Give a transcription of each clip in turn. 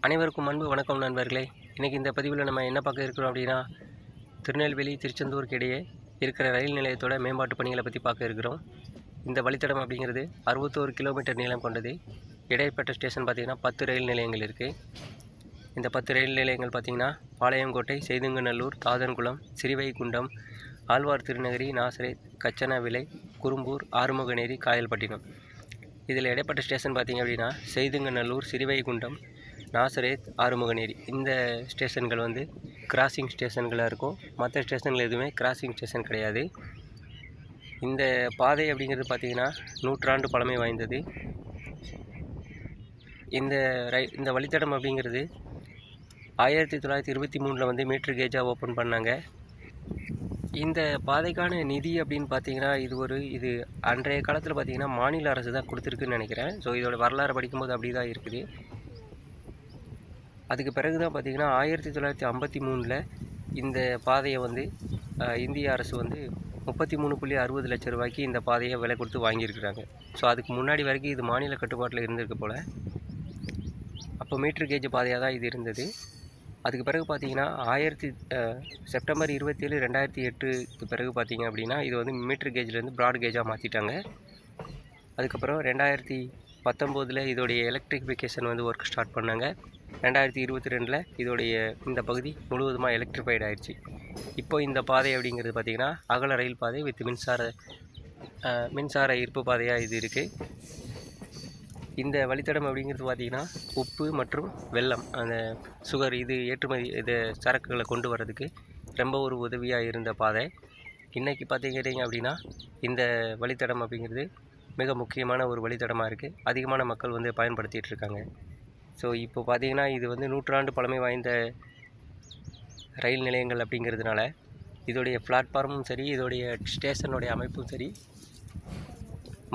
அனைவருக்கும் அன்பு வணக்கம் நண்பர்களே. இன்றைக்கி இந்த பதிவில் நம்ம என்ன பார்க்க இருக்கிறோம் அப்படின்னா, திருநெல்வேலி திருச்செந்தூருக்கு இடையே இருக்கிற ரயில் நிலையத்தோட மேம்பாட்டு பணிகளை பற்றி பார்க்க இருக்கிறோம். இந்த வழித்தடம் அப்படிங்கிறது 61 கிலோமீட்டர் நீளம் கொண்டது. இடைப்பட்ட ஸ்டேஷன் பார்த்திங்கன்னா 10 ரயில் நிலையங்கள் இருக்குது. இந்த 10 ரயில் நிலையங்கள் பார்த்திங்கன்னா பாளையங்கோட்டை, செய்துங்கநல்லூர், தாதன்குளம், சிறுவைகுண்டம், ஆழ்வார் திருநகரி, நாசரேத், கச்சனவிளை, குரும்பூர், ஆறுமுகநேரி, காயல்பட்டினம். இதில் இடைப்பட்ட ஸ்டேஷன் பார்த்திங்க அப்படின்னா செய்துங்கநல்லூர், சிறுவைகுண்டம், நாசரேத், ஆறுமுகநேரி இந்த ஸ்டேஷன்கள் வந்து கிராசிங் ஸ்டேஷன்களாக இருக்கும். மற்ற ஸ்டேஷன்கள் எதுவுமே கிராசிங் ஸ்டேஷன் கிடையாது. இந்த பாதை அப்படிங்கிறது பார்த்திங்கன்னா நூற்றாண்டு பழமை வாய்ந்தது. இந்த வழித்தடம் அப்படிங்கிறது 1923 வந்து மீட்டர் கேஜாக ஓப்பன் பண்ணாங்க. இந்த பாதைக்கான நிதி அப்படின்னு பார்த்தீங்கன்னா இது அன்றைய காலத்தில் பார்த்திங்கன்னா மாநில அரசு தான் கொடுத்துருக்குன்னு நினைக்கிறேன். ஸோ இதோட வரலாறு படிக்கும்போது அப்படி தான் இருக்குது. அதுக்கு பிறகு தான் பார்த்திங்கன்னா 1953 இந்த பாதையை வந்து இந்திய அரசு வந்து 33.60 லட்சம் ரூபாய்க்கு இந்த பாதையை விலை கொடுத்து வாங்கியிருக்கிறாங்க. ஸோ அதுக்கு முன்னாடி வரைக்கும் இது மாநில கட்டுப்பாட்டில் இருந்திருக்கு போல். அப்போ மீட்டர் கேஜ் பாதையாக தான் இது இருந்தது. அதுக்கு பிறகு பார்த்திங்கன்னா செப்டம்பர் 27, 2008க்கு பிறகு பார்த்திங்க அப்படின்னா இது வந்து மீட்டர் கேஜ்லேருந்து ப்ராட் கேஜாக மாற்றிட்டாங்க. அதுக்கப்புறம் 2019 இதோடைய எலக்ட்ரிஃபிகேஷன் வந்து ஒர்க் ஸ்டார்ட் பண்ணாங்க. 2022 இதோடைய இந்த பகுதி முழுவதுமாக எலக்ட்ரிஃபைட் ஆகிடுச்சு. இப்போ இந்த பாதை அப்படிங்கிறது பார்த்திங்கன்னா அகல ரயில் பாதை வித் மின்சார ஈர்ப்பு பாதையாக இது இருக்குது. இந்த வழித்தடம் அப்படிங்கிறது பார்த்திங்கன்னா உப்பு மற்றும் வெல்லம், அந்த சுகர் இது சரக்குகளை கொண்டு வர்றதுக்கு ரொம்ப ஒரு உதவியாக இருந்த பாதை. இன்றைக்கி பார்த்திங்க அப்படின்னா இந்த வழித்தடம் அப்படிங்கிறது மிக முக்கியமான ஒரு வழித்தடமாக இருக்குது. அதிகமான மக்கள் வந்து பயன்படுத்திகிட்டு இருக்காங்க. ஸோ இப்போ பார்த்திங்கன்னா இது வந்து நூற்றாண்டு பழமை வாய்ந்த ரயில் நிலையங்கள் அப்படிங்கிறதுனால இதோடைய பிளாட்ஃபார்மும் சரி, இதோடைய ஸ்டேஷனுடைய அமைப்பும் சரி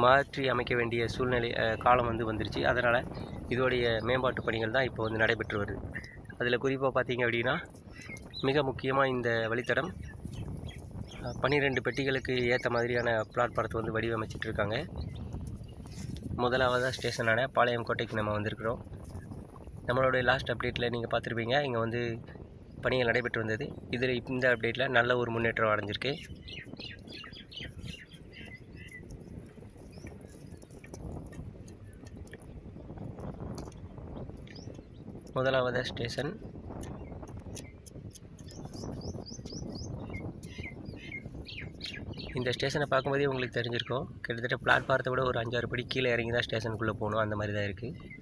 மாற்றி அமைக்க வேண்டிய காலம் வந்துருச்சு. அதனால் இதோடைய மேம்பாட்டு பணிகள் தான் இப்போ வந்து நடைபெற்று வருது. அதில் குறிப்பாக பார்த்திங்க அப்படின்னா மிக முக்கியமாக இந்த வழித்தடம் 12 பெட்டிகளுக்கு ஏற்ற மாதிரியான பிளாட்ஃபாரத்தை வந்து வடிவமைச்சிட்ருக்காங்க. முதலாவதாக ஸ்டேஷனான பாளையங்கோட்டைக்கு நம்ம வந்திருக்கிறோம். நம்மளுடைய லாஸ்ட் அப்டேட்டில் நீங்கள் பார்த்துருப்பீங்க, இங்கே வந்து பணிகள் நடைபெற்று வந்தது. இதில் இந்த அப்டேட்டில் நல்ல ஒரு முன்னேற்றம் அடைஞ்சிருக்கு. முதலாவது ஸ்டேஷன் இந்த ஸ்டேஷனை பார்க்கும்போதே உங்களுக்கு தெரிஞ்சிருக்கும். கிட்டத்தட்ட பிளாட்ஃபாரத்தை விட ஒரு 5-6 படி கீழே இறங்கி தான் ஸ்டேஷனுக்குள்ளே போகணும். அந்த மாதிரி தான் இருக்குது.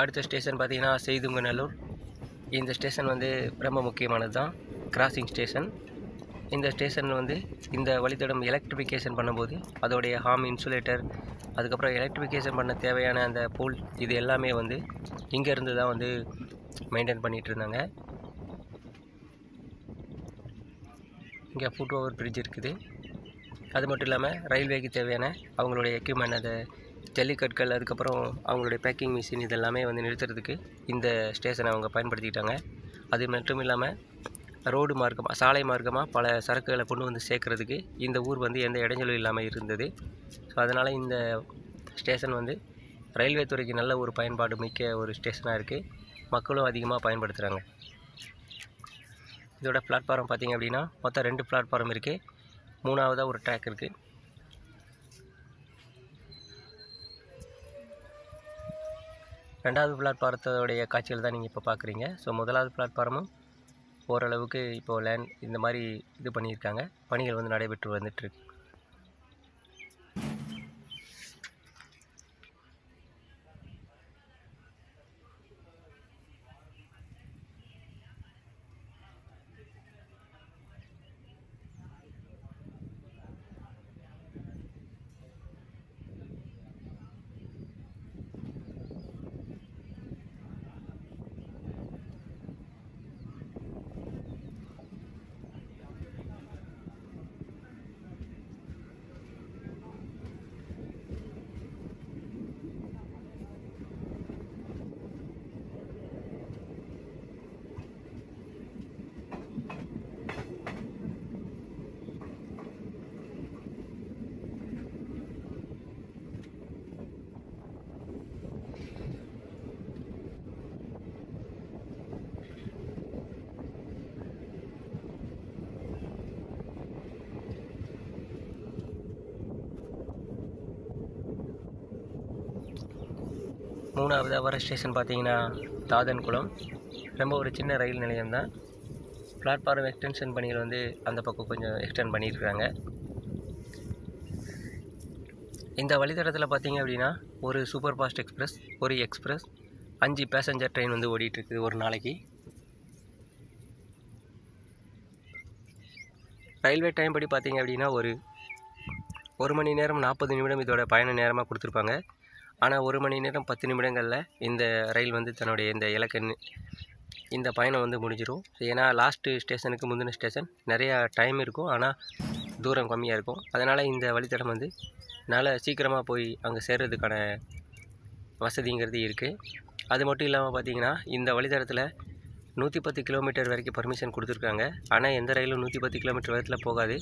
அடுத்த ஸ்டேஷன் பார்த்திங்கன்னா செய்துங்கநல்லூர். இந்த ஸ்டேஷன் வந்து ரொம்ப முக்கியமானது தான், கிராசிங் ஸ்டேஷன். இந்த ஸ்டேஷன் வந்து இந்த வழித்தடம் எலக்ட்ரிஃபிகேஷன் பண்ணும்போது அதோடைய ஹார்ம் இன்சுலேட்டர், அதுக்கப்புறம் எலக்ட்ரிஃபிகேஷன் பண்ண தேவையான அந்த போல், இது எல்லாமே வந்து இங்கேருந்து தான் வந்து மெயின்டைன் பண்ணிகிட்டு இருந்தாங்க. இங்கே ஃபுட் ஓவர் பிரிட்ஜ் இருக்குது. அது மட்டும் இல்லாமல் ரயில்வேக்கு தேவையான அவங்களுடைய எக்யூப்மெண்ட், அந்த ஜல்லிக்கற்கள், அதுக்கப்புறம் அவங்களுடைய பேக்கிங் மிஷின், இதெல்லாமே வந்து நிறுத்துறதுக்கு இந்த ஸ்டேஷனை அவங்க பயன்படுத்திக்கிட்டாங்க. அது மட்டும் இல்லாமல் ரோடு மார்க்கமாக, சாலை மார்க்கமாக பல சரக்குகளை கொண்டு வந்து சேர்க்குறதுக்கு இந்த ஊர் வந்து எந்த இடைஞ்சலும் இல்லாமல் இருந்தது. ஸோ அதனால் இந்த ஸ்டேஷன் வந்து ரயில்வே துறைக்கு நல்ல ஒரு பயன்பாடு மிக்க ஒரு ஸ்டேஷனாக இருக்குது. மக்களும் அதிகமாக பயன்படுத்துகிறாங்க. இதோட பிளாட்ஃபாரம் பார்த்திங்க அப்படின்னா மொத்தம் 2 பிளாட்ஃபாரம் இருக்குது. 3ஆவதாக ஒரு ட்ராக் இருக்குது. ரெண்டாவது பிளாட்ஃபாரத்தோடைய காட்சிகள் தான் நீங்கள் இப்போ பார்க்குறீங்க. ஸோ முதலாவது பிளாட்ஃபாரமும் ஓரளவுக்கு இப்போது இந்த மாதிரி இது பண்ணியிருக்காங்க, பணிகள் வந்து நடைபெற்று வந்துட்டுருக்கு. மூணாவதாக வர ஸ்டேஷன் பார்த்தீங்கன்னா தாதன்குளம். ரொம்ப ஒரு சின்ன ரயில் நிலையம் தான். பிளாட்ஃபார்ம் எக்ஸ்டென்ஷன் பணிகள் வந்து அந்த பக்கம் கொஞ்சம் எக்ஸ்டெண்ட் பண்ணியிருக்காங்க. இந்த வழித்தடத்தில் பார்த்தீங்க அப்படின்னா ஒரு சூப்பர் ஃபாஸ்ட் எக்ஸ்பிரஸ், ஒரு எக்ஸ்பிரஸ், 5 பேசஞ்சர் ட்ரெயின் வந்து ஓடிட்டுருக்குது ஒரு நாளைக்கு. ரயில்வே டைம் படி பார்த்தீங்க அப்படின்னா ஒரு மணி நேரம் 40 நிமிடம் இதோட பயண நேரமாக கொடுத்துருப்பாங்க. ஆனால் 1 மணி நேரம் 10 நிமிடங்களில் இந்த ரயில் வந்து தன்னுடைய இந்த பயணம் வந்து முடிஞ்சிடும். ஏன்னா லாஸ்ட்டு ஸ்டேஷனுக்கு முந்தின ஸ்டேஷன் நிறையா டைம் இருக்கும், ஆனால் தூரம் கம்மியாக இருக்கும். அதனால் இந்த வழித்தடம் வந்து நல்லா சீக்கிரமாக போய் அங்கே சேர்றதுக்கான வசதிங்கிறது இருக்குது. அது மட்டும் இல்லாமல் பார்த்திங்கன்னா இந்த வழித்தடத்தில் 110 கிலோமீட்டர் வரைக்கும் பர்மிஷன் கொடுத்துருக்காங்க. ஆனால் எந்த ரயிலும் 110 கிலோமீட்டர் வேகத்தில் போகாது.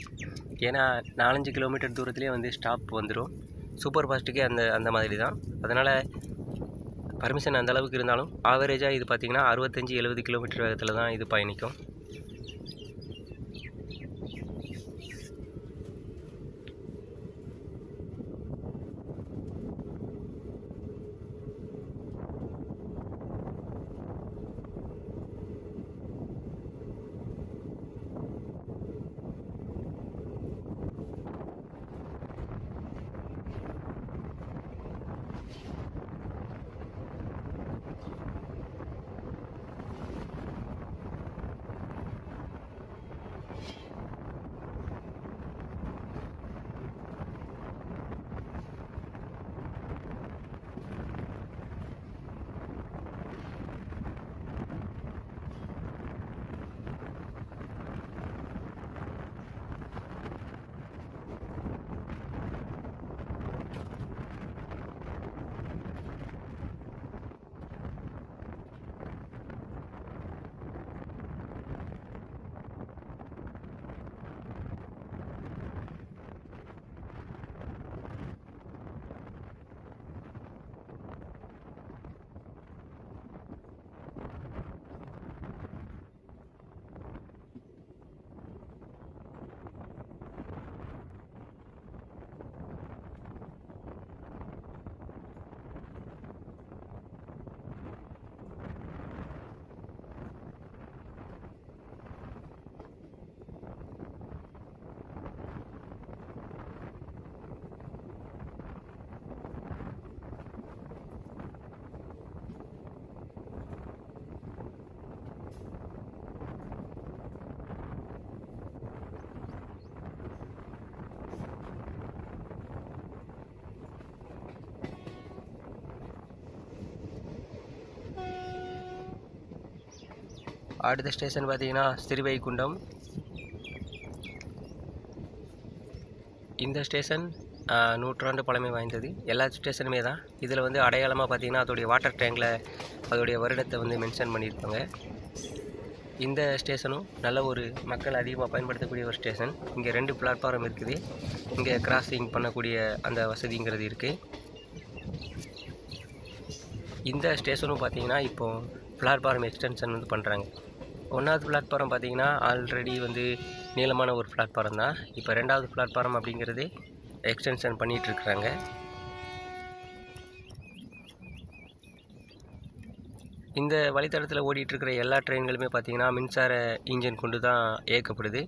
ஏன்னா 4-5 கிலோமீட்டர் தூரத்துலேயே வந்து ஸ்டாப் வந்துடும். சூப்பர் ஃபாஸ்ட்டுக்கே அந்த மாதிரி தான். அதனால் பர்மிஷன் அந்த அளவுக்கு இருந்தாலும் ஆவரேஜாக இது பார்த்திங்கன்னா 65-70 கிலோமீட்டர் வேகத்தில் தான் இது பயணிக்கும். அடுத்த ஸ்டேஷன் பார்த்தீங்கன்னா ஸ்ரீவைகுண்டம். இந்த ஸ்டேஷன் நூற்றாண்டு பழமை வாய்ந்தது. எல்லா ஸ்டேஷனுமே தான். இதில் வந்து அடையாளமாக பார்த்தீங்கன்னா அதோடைய வாட்டர் டேங்கில் அதோடைய வருடத்தை வந்து மென்ஷன் பண்ணியிருப்பாங்க. இந்த ஸ்டேஷனும் நல்ல ஒரு மக்கள் அதிகமாக பயன்படுத்தக்கூடிய ஒரு ஸ்டேஷன். இங்கே 2 பிளாட்ஃபார்ம் இருக்குது. இங்கே கிராசிங் பண்ணக்கூடிய அந்த வசதிங்கிறது இருக்குது. இந்த ஸ்டேஷனும் பார்த்தீங்கன்னா இப்போது பிளாட்ஃபார்ம் எக்ஸ்டென்ஷன் வந்து பண்ணுறாங்க. 1வது பிளாட்ஃபார்ம் பார்த்தீங்கன்னா ஆல்ரெடி வந்து நீளமான ஒரு பிளாட்ஃபார்ம் தான். இப்போ 2வது பிளாட்ஃபார்ம் அப்படிங்கிறது எக்ஸ்டென்ஷன் பண்ணிகிட்ருக்குறாங்க. இந்த வழித்தடத்தில் ஓடிட்டுருக்கிற எல்லா ட்ரெயின்களுமே பார்த்திங்கன்னா மின்சார இன்ஜின் கொண்டு தான் இயக்கப்படுது.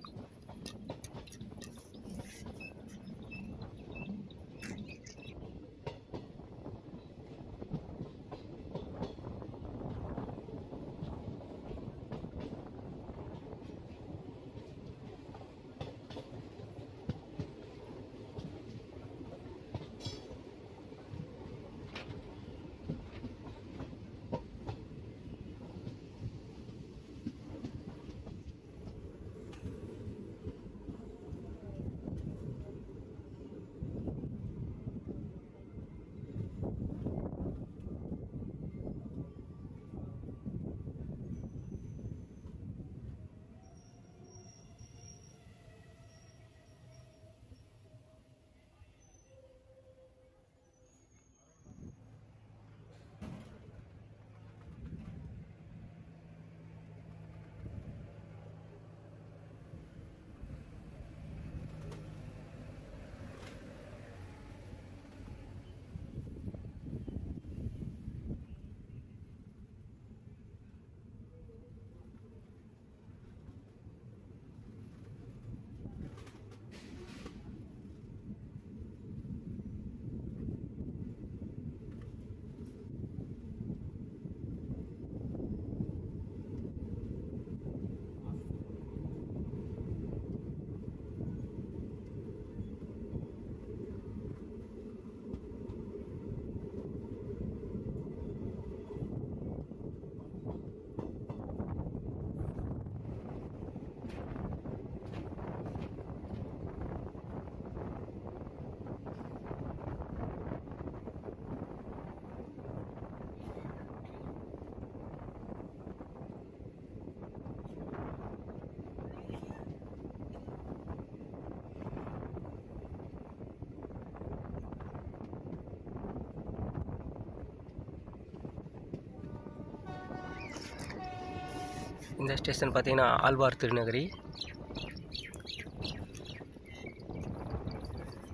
இந்த ஸ்டேஷன் பார்த்தீங்கன்னா ஆழ்வார் திருநகரி.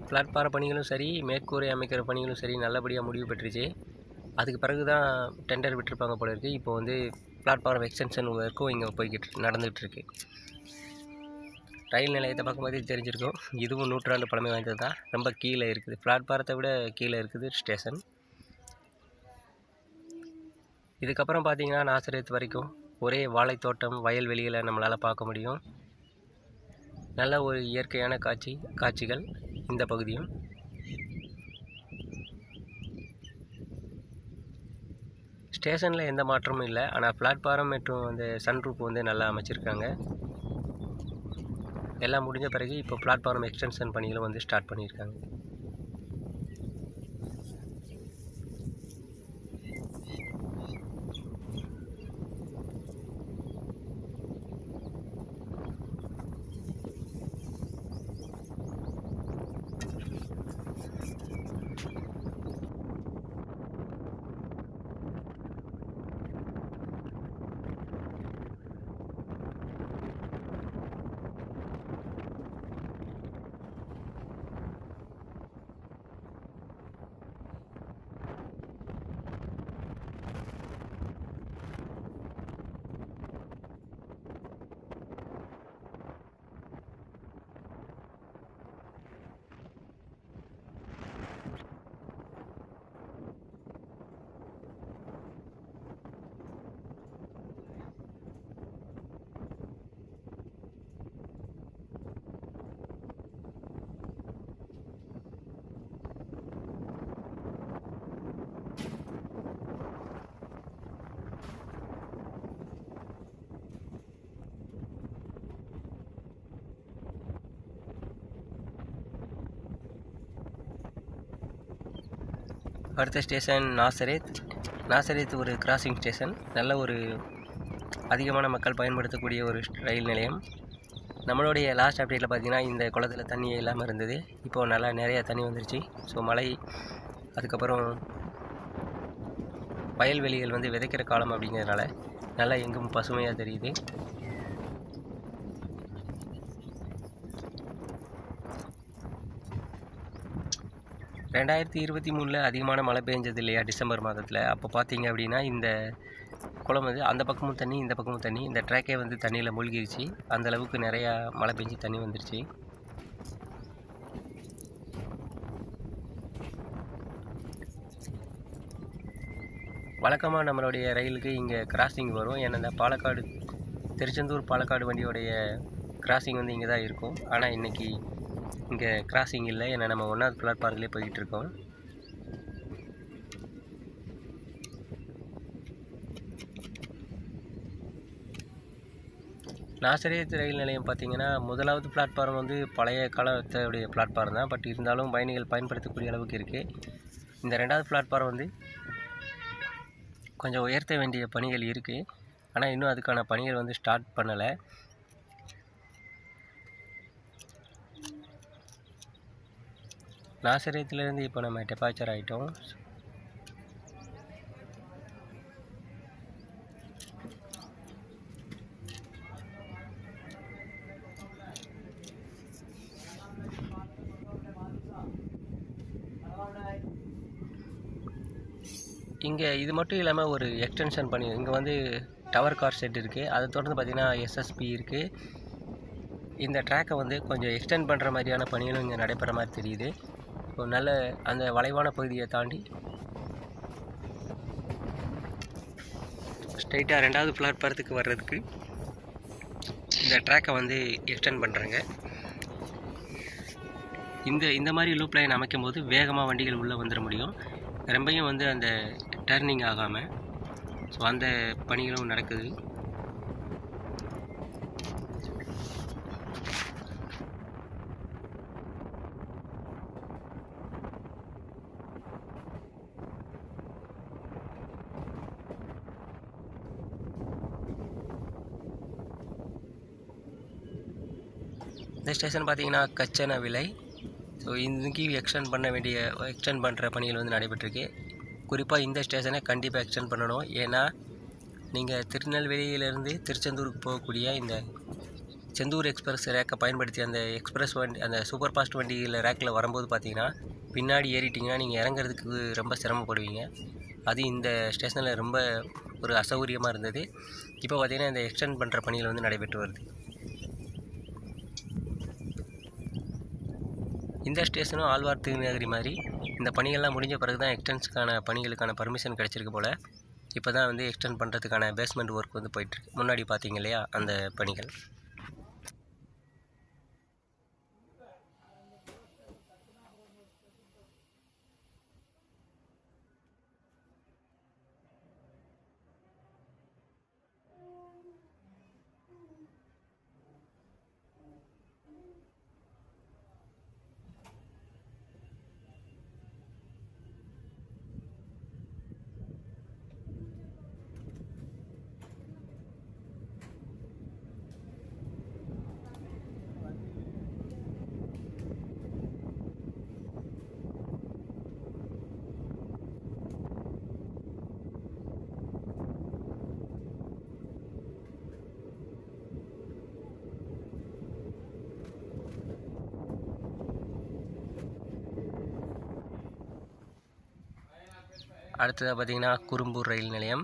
பிளாட்ஃபார்ம் பணிகளும் சரி, மேற்கூரை அமைக்கிற பணிகளும் சரி நல்லபடியாக முடிவு பெற்றுச்சு. அதுக்கு பிறகு தான் டெண்டர் விட்டுருப்பாங்க போல இருக்குது. இப்போ வந்து பிளாட்ஃபார்ம் எக்ஸ்டென்ஷன் ஒர்க்கும் இங்கே நடந்துகிட்ருக்கு. ரயில் நிலையத்தை பார்க்கும்போதே தெரிஞ்சிருக்கும், இதுவும் நூற்றாண்டு பழமை வாய்ந்தது தான். ரொம்ப கீழே இருக்குது, பிளாட்ஃபாரத்தை விட கீழே இருக்குது ஸ்டேஷன். இதுக்கப்புறம் பார்த்தீங்கன்னா நாசரேத் வரைக்கும் ஒரே வாழைத்தோட்டம், வயல்வெளிகளை நம்மளால் பார்க்க முடியும். நல்ல ஒரு இயற்கையான காட்சிகள் இந்த பகுதியும். ஸ்டேஷனில் எந்த மாற்றமும் இல்லை, ஆனால் பிளாட்ஃபார்ம் மற்றும் அந்த சன்ரூப் வந்து நல்லா அமைச்சிருக்காங்க. எல்லாம் முடிஞ்ச பிறகு இப்போ பிளாட்ஃபார்ம் எக்ஸ்டென்ஷன் பணிகளும் வந்து ஸ்டார்ட் பண்ணியிருக்காங்க. அடுத்த ஸ்டேஷன் நாசரேத் ஒரு கிராசிங் ஸ்டேஷன். நல்ல ஒரு அதிகமான மக்கள் பயன்படுத்தக்கூடிய ஒரு ரயில் நிலையம். நம்மளுடைய லாஸ்ட் அப்டேட்டில் பார்த்திங்கன்னா இந்த குளத்தில் தண்ணி இல்லாமல் இருந்தது. இப்போது நல்லா நிறையா தண்ணி வந்துருச்சு. ஸோ மழை, அதுக்கப்புறம் வயல்வெளிகள் வந்து விதைக்கிற காலம் அப்படிங்கிறதுனால நல்லா எங்கும் பசுமையாக தெரியுது. ரெண்டாயிரத்தி 23 அதிகமான மழை பெஞ்சது இல்லையா டிசம்பர் மாதத்தில். அப்போ பார்த்தீங்க அப்படின்னா இந்த குளம் வந்து அந்த பக்கமும் தண்ணி, இந்த பக்கமும் தண்ணி, இந்த ட்ராக்கே வந்து தண்ணியில் மூழ்கிடுச்சு. அந்தளவுக்கு நிறையா மழை பெஞ்சு தண்ணி வந்துருச்சு. வழக்கமாக நம்மளுடைய ரயிலுக்கு இங்கே கிராசிங் வரும். ஏன்னா இந்த திருச்செந்தூர் பாலக்காடு வண்டியோடைய கிராசிங் வந்து இங்கே தான் இருக்கும். ஆனால் இன்றைக்கி இங்கே கிராசிங் இல்லை. ஏன்னா நம்ம 1வது பிளாட்ஃபார்ம்லேயே போய்கிட்டுருக்கோம். நாசரேத் ரயில் நிலையம் பார்த்திங்கன்னா 1வது பிளாட்ஃபார்ம் வந்து பழைய காலத்துடைய பிளாட்ஃபார்ம் தான். பட் இருந்தாலும் பயணிகள் பயன்படுத்தக்கூடிய அளவுக்கு இருக்குது. இந்த 2வது பிளாட்ஃபார்ம் வந்து கொஞ்சம் உயர்த்த வேண்டிய பணிகள் இருக்குது. ஆனால் இன்னும் அதுக்கான பணிகள் வந்து ஸ்டார்ட் பண்ணலை. நாசரேத்துலேருந்து இப்போ நம்ம டெபாச்சர் ஆகிட்டோம். இங்கே இது மட்டும் இல்லாமல் ஒரு எக்ஸ்டென்ஷன் பண்ணி இங்கே வந்து டவர் கார் செட் இருக்குது. அதை தொடர்ந்து பார்த்திங்கன்னா எஸ்எஸ்பி இருக்குது. இந்த ட்ராக்கை வந்து கொஞ்சம் எக்ஸ்டெண்ட் பண்ணுற மாதிரியான பணிகளும் இங்கே நடைபெற மாதிரி தெரியுது. ஒரு நல்ல அந்த வளைவான பகுதியை தாண்டி ஸ்ட்ரைட்டாக 2வது பிளாட்ஃபாரத்துக்கு வர்றதுக்கு இந்த ட்ராக்கை வந்து எக்ஸ்டெண்ட் பண்ணுறாங்க. இந்த மாதிரி லூப் லைன் அமைக்கும் போது வேகமாக வண்டிகள் உள்ளே வந்துட முடியும். ரொம்பையும் வந்து அந்த டர்னிங் ஆகாமல். ஸோ அந்த பணிகளும் நடக்குது. இந்த ஸ்டேஷன் பார்த்திங்கன்னா கச்சன விலை. ஸோ இன்றைக்கி எக்ஸ்டெண்ட் பண்ணுற பணிகள் வந்து நடைபெற்றிருக்கு. குறிப்பாக இந்த ஸ்டேஷனை கண்டிப்பாக எக்ஸ்டெண்ட் பண்ணணும். ஏன்னா நீங்கள் திருநெல்வேலியிலேருந்து திருச்செந்தூருக்கு போகக்கூடிய இந்த செந்தூர் எக்ஸ்பிரஸ் ரேக்கை பயன்படுத்தி அந்த எக்ஸ்பிரஸ் வண்டி, அந்த சூப்பர் ஃபாஸ்ட் வண்டியில் ரேக்கில் வரும்போது பார்த்திங்கன்னா பின்னாடி ஏறிட்டிங்கன்னா நீங்கள் இறங்குறதுக்கு ரொம்ப சிரமப்படுவீங்க. அது இந்த ஸ்டேஷனில் ரொம்ப ஒரு அசௌகரியமாக இருந்தது. இப்போ பார்த்திங்கன்னா இந்த எக்ஸ்டெண்ட் பண்ணுற பணிகள் வந்து நடைபெற்று வருது. இந்த ஸ்டேஷனும் ஆழ்வார் திருநகரி மாதிரி இந்த பணிகள்லாம் முடிஞ்ச பிறகு தான் எக்ஸ்டென்ஸுக்கான பணிகளுக்கான பர்மிஷன் கிடச்சிருக்கு போல். இப்போ தான் வந்து எக்ஸ்டெண்ட் பண்ணுறதுக்கான பேஸ்மெண்ட் ஒர்க் வந்து போயிட்டுருக்கு. முன்னாடி பார்த்தீங்க இல்லையா அந்த பணிகள். அடுத்ததாக பார்த்திங்கன்னா குரும்பூர் ரயில் நிலையம்.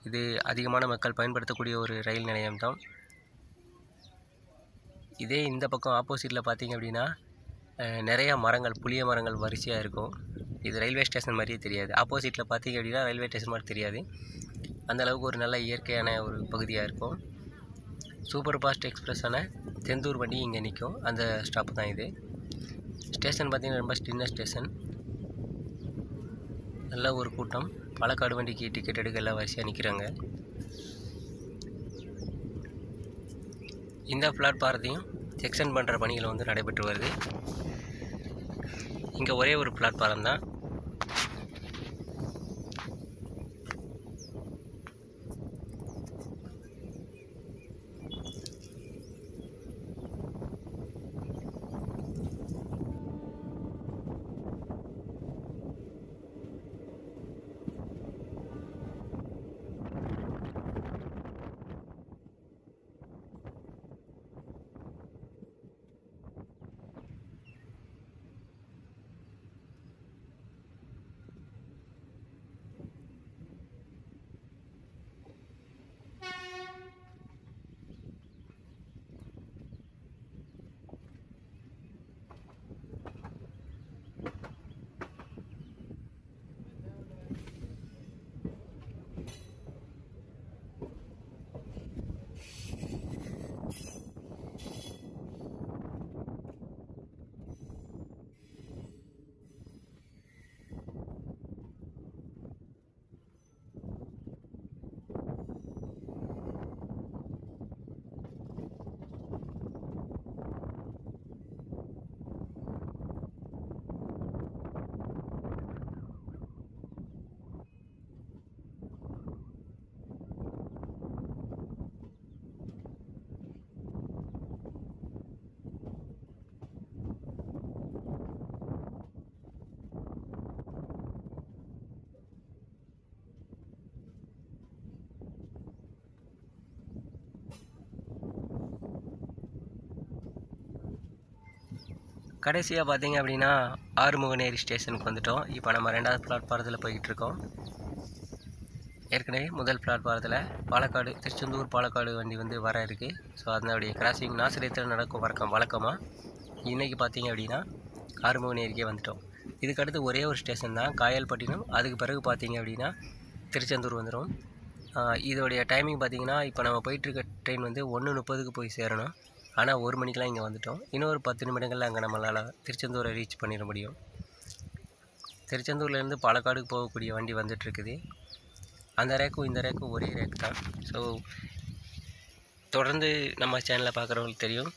இது அதிகமான மக்கள் பயன்படுத்தக்கூடிய ஒரு ரயில் நிலையம் தான். இதே இந்த பக்கம் ஆப்போசிட்டில் பார்த்திங்க அப்படின்னா நிறையா மரங்கள், புளிய மரங்கள் வரிசையாக இருக்கும். இது ரயில்வே ஸ்டேஷன் மாதிரியே தெரியாது. ஆப்போசிட்டில் பார்த்திங்க அப்படின்னா ரயில்வே ஸ்டேஷன் மாதிரி தெரியாது. அந்தளவுக்கு ஒரு நல்ல இயற்கையான ஒரு பகுதியாக இருக்கும். சூப்பர் ஃபாஸ்ட் எக்ஸ்பிரஸான செந்தூர் வண்டி இங்கே நிற்கும். அந்த ஸ்டாப்பு தான் இது. ஸ்டேஷன் பார்த்திங்கன்னா ரொம்ப சின்ன ஸ்டேஷன். நல்ல ஒரு கூட்டம். பாலக்காடு வண்டிக்கு டிக்கெட் எடுக்க எல்லாம் வரிசையாக நிற்கிறாங்க. இந்த பிளாட்ஃபாரத்தையும் எக்ஸ்டெண்ட் பண்ணுற பணிகள் வந்து நடைபெற்று வருது. இங்கே ஒரே ஒரு பிளாட்ஃபாரம் தான். கடைசியாக பார்த்தீங்க அப்படின்னா ஆறுமுகநேரி ஸ்டேஷனுக்கு வந்துட்டோம். இப்போ நம்ம 2வது பிளாட்பாரத்தில் போய்கிட்டுருக்கோம். ஏற்கனவே முதல் பிளாட்பாரத்தில் பாலக்காடு திருச்செந்தூர் பாலக்காடு வண்டி வந்து வர இருக்குது. ஸோ அதனுடைய கிராசிங் நாசிரியத்தில் நடக்கும் வழக்கமாக இன்றைக்கி பார்த்தீங்க அப்படின்னா ஆறுமுகநேரிக்கே வந்துட்டோம். இதுக்கடுத்து ஒரே ஒரு ஸ்டேஷன் தான் காயல்பட்டினம். அதுக்கு பிறகு பார்த்தீங்க அப்படின்னா திருச்செந்தூர் வந்துடும். இதோடைய டைமிங் பார்த்திங்கன்னா இப்போ நம்ம போயிட்டுருக்க ட்ரெயின் வந்து 1:30க்கு போய் சேரணும். ஆனால் 1 மணிக்கெலாம் இங்கே வந்துவிட்டோம். இன்னொரு 10 நிமிடங்களில் அங்கே நம்மளால் திருச்செந்தூரை ரீச் பண்ணிட முடியும். திருச்செந்தூர்லேருந்து பாலக்காடுக்கு போகக்கூடிய வண்டி வந்துட்டுருக்குது. அந்த ரேக்கும் இந்த ரேக்கும் ஒரே ரேக் தான். ஸோ தொடர்ந்து நம்ம சேனலில் பார்க்குறவங்களுக்கு தெரியும்,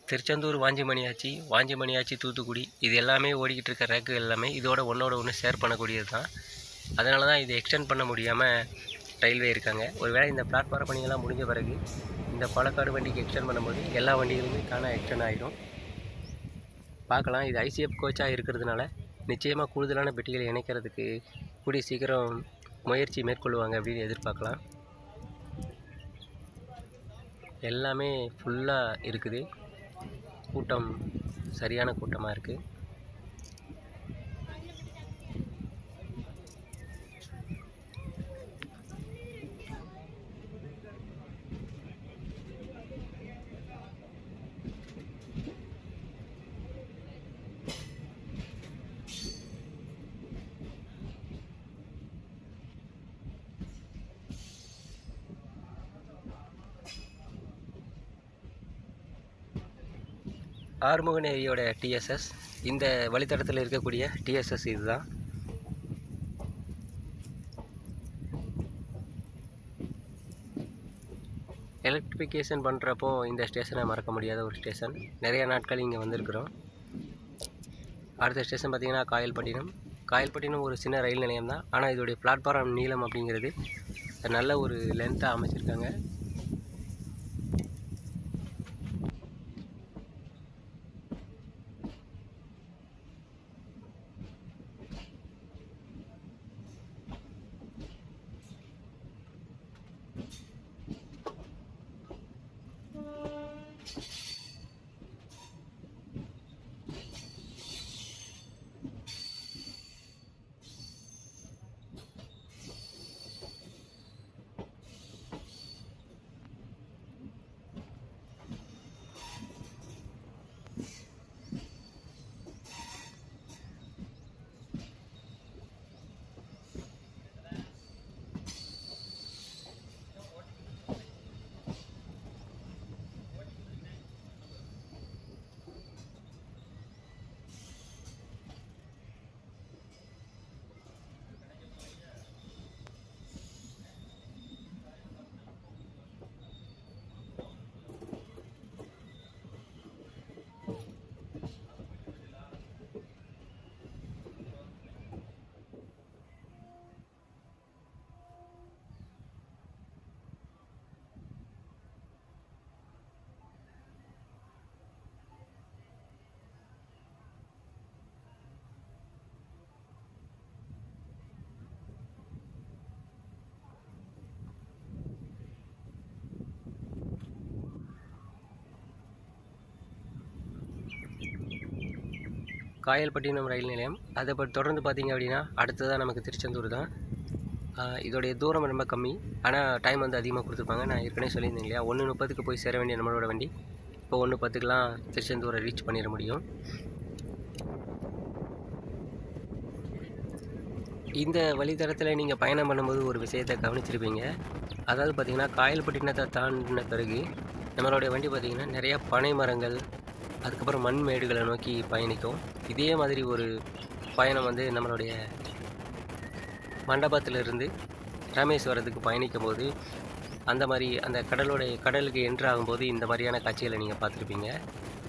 திருச்செந்தூர் வாஞ்சிமணியாச்சி தூத்துக்குடி இது எல்லாமே ஓடிக்கிட்டு இருக்க ரேக்கு எல்லாமே இதோட ஒன்று ஷேர் பண்ணக்கூடியது தான். அதனால தான் இது எக்ஸ்டெண்ட் பண்ண முடியாமல் ரயில்வே இருக்காங்க. ஒருவேளை இந்த பிளாட்ஃபார்ம் பணிகள்லாம் முடிஞ்ச பிறகு இந்த பாலக்காடு வண்டிக்கு எக்ஸ்டெண்ட் பண்ணும்போது எல்லா வண்டிகளுமே தானாக எக்ஸ்டெண்ட் ஆகிடும். பார்க்கலாம். இது ஐசிஎஃப் கோச்சாக இருக்கிறதுனால நிச்சயமாக கூடுதலான பெட்டிகளை இணைக்கிறதுக்கு கூடிய சீக்கிரம் முயற்சி மேற்கொள்வாங்க அப்படின்னு எதிர்பார்க்கலாம். எல்லாமே ஃபுல்லாக இருக்குது. கூட்டம் சரியான கூட்டமாக இருக்குது. ஆறுமுகநேரியோட டிஎஸ்எஸ் இந்த வழித்தடத்தில் இருக்கக்கூடிய டிஎஸ்எஸ் இதுதான். எலக்ட்ரிஃபிகேஷன் பண்ணுறப்போ இந்த ஸ்டேஷனை மறக்க முடியாத ஒரு ஸ்டேஷன். நிறைய நாட்கள் இங்கே வந்திருக்கிறோம். அடுத்த ஸ்டேஷன் பார்த்திங்கன்னா காயல்பட்டினம் ஒரு சின்ன ரயில் நிலையம் தான். ஆனால் இதோடைய பிளாட்ஃபார்ம் நீளம் அப்படிங்கிறது நல்ல ஒரு லென்த்தாக அமைச்சிருக்காங்க. காயல்பட்டினம் ரயில் நிலையம். அதை தொடர்ந்து பார்த்திங்க அப்படின்னா அடுத்ததாக நமக்கு திருச்செந்தூர் தான். இதோடைய தூரம் ரொம்ப கம்மி, ஆனால் டைம் வந்து அதிகமாக கொடுத்துருப்பாங்க. நான் ஏற்கனவே சொல்லியிருந்தேன் இல்லையா, 1:30க்கு போய் சேர வேண்டிய நம்மளோட வண்டி இப்போ 1:10க்கெலாம் திருச்செந்தூரை ரீச் பண்ணிட முடியும். இந்த வழித்தடத்தில் நீங்கள் பயணம் பண்ணும்போது ஒரு விஷயத்தை கவனிச்சிருப்பீங்க. அதாவது பார்த்திங்கன்னா காயல்பட்டினத்தை தாண்டின பிறகு நம்மளுடைய வண்டி பார்த்திங்கன்னா நிறையா பனை மரங்கள், அதுக்கப்புறம் மண் மேடுகளை நோக்கி பயணிக்கும். இதே மாதிரி ஒரு பயணம் வந்து நம்மளுடைய மண்டபத்திலிருந்து ராமேஸ்வரத்துக்கு பயணிக்கும் போது அந்த மாதிரி அந்த கடலுக்கு என்ட்ரு ஆகும்போது இந்த மாதிரியான காட்சிகளை நீங்கள் பார்த்துருப்பீங்க.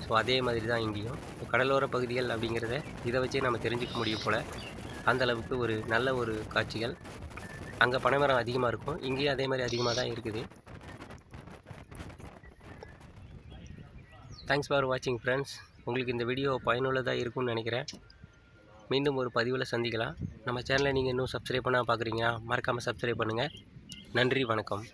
ஸோ அதே மாதிரி தான் இங்கேயும் கடலோர பகுதிகள் அப்படிங்கிறத இதை வச்சே நம்ம தெரிஞ்சுக்க முடியும் போல். அந்தளவுக்கு ஒரு நல்ல ஒரு காட்சிகள். அங்கே பனைமரம் அதிகமாக இருக்கும், இங்கேயும் அதே மாதிரி அதிகமாக தான் இருக்குது. தேங்க்ஸ் ஃபார் வாட்சிங் ஃப்ரெண்ட்ஸ். உங்களுக்கு இந்த வீடியோ பயனுள்ளதாக இருக்கும்னு நினைக்கிறேன். மீண்டும் ஒரு பதிவில் சந்திக்கலாம். நம்ம சேனலை நீங்கள் இன்னும் சப்ஸ்கிரைப் பண்ணால் பார்க்குறீங்கன்னா மறக்காமல் சப்ஸ்கிரைப் பண்ணுங்கள். நன்றி, வணக்கம்.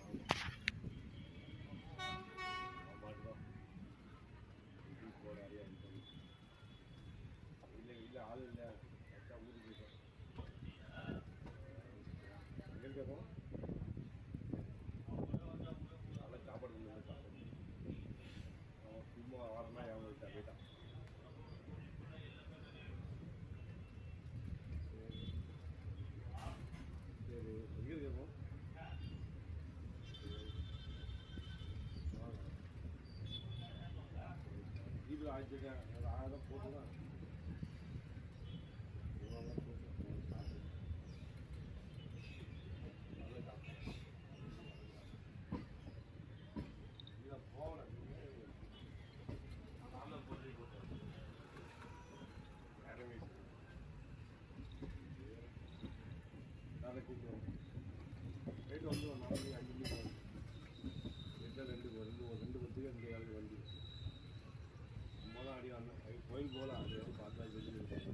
கோயில் ஆச்சுட்டேன் 1000 போட்டு தான் போகல போட்டு ரேட்டு வந்து ஒரு 4 மணி 5 மணிக்கு வந்து ரேட்டில் ரெண்டு பத்துக்கு 2 வேலைக்கு வந்து 9 அடி வந்தேன் கோயில் போகல அது பார்த்தா வெளியே